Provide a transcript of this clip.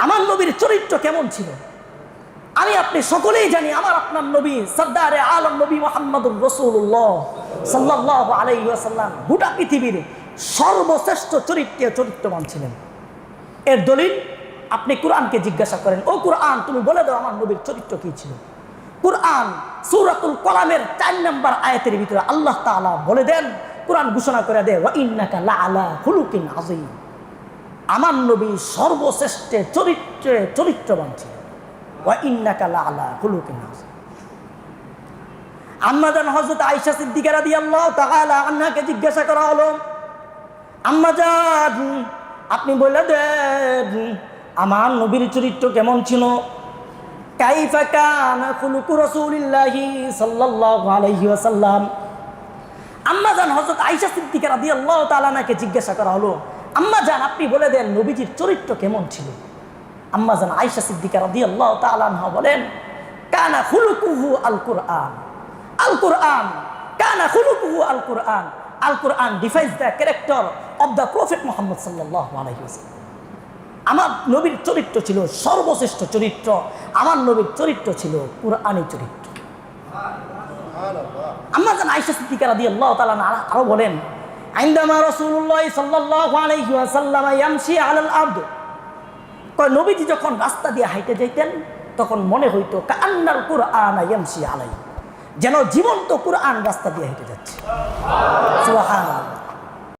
আমার নবীর চরিত্র কেমন ছিল আমি আপনি সকলেই জানি। আমার আপনার নবী সরদারে আলম নবী মুহাম্মদুর রাসূলুল্লাহ সাল্লাল্লাহু আলাইহি ওয়াসাল্লাম গোটা পৃথিবীর সর্বশ্রেষ্ঠ চরিত্রবান ছিলেন। এর দলিল আপনি কোরআনকে জিজ্ঞাসা করেন, ও কোরআন তুমি বলে দাও আমার নবীর চরিত্র কি ছিল। কোরআন সূরাতুল কলামের ৪ নম্বর আয়াতের ভিতরে আল্লাহ তাআলা বলে দেন, কোরআন ঘোষণা করে দেয়, ওয়া ইন্নাকা লাআলা খুলুকিন আযীম। আমার নবী সর্বশ্রেষ্ঠ চরিত্রবান ছিলেন। ওয়া ইন্নাকা লাআলা খুলুকিন আযীম। আম্মা জান হযরত আয়েশা সিদ্দিকা রাদিয়াল্লাহু তাআলা আনহাকে জিজ্ঞাসা করা হলো, আম্মা জান আপনি বলে দেন আমার নবীর চরিত্র কেমন ছিল। কাইফা কানা খুলুকু রাসূলিল্লাহি সাল্লাল্লাহু আলাইহি ওয়াসাল্লাম। আম্মা জান হযরত আয়েশা সিদ্দিকা রাদিয়াল্লাহু তাআলা আনহাকে জিজ্ঞাসা করা হলো, আম্মা জান আপনি বলে দেন নবীজির চরিত্র কেমন ছিল। আম্মা জান আয়েশা সিদ্দিকা রাদিয়াল্লাহু তাআলা আনহা বলেন, কানা খুলুকুহু আল কুরআন। আল কুরআন কানা খুলুকুহু আল কুরআন। আল Quran defines the character of the prophet Muhammad সাল্লাল্লাহু আলাইহি ওয়াসাল্লাম। আমার নবীর চরিত্র ছিল সর্বশ্রেষ্ঠ চরিত্র। আমার নবীর চরিত্র ছিল কুরআনী চরিত্র। আম্মা জান আয়েশা সিদ্দিকা রাদিয়াল্লাহু তাআলা আরো বলেন, আইন্দামা রাসূলুল্লাহ সাল্লাল্লাহু আলাইহি ওয়াসাল্লাম ইয়ামশি আলাল আরদ। কয় নবীজি যখন রাস্তা দিয়ে হাঁটে যাইতেন তখন মনে হইতো কাআন্নাল কুরআন ইয়ামশি আলাইহি, যেন জীবন্ত কুরআন রাস্তা দিয়ে হেঁটে যাচ্ছে। সুবহানাল্লাহ।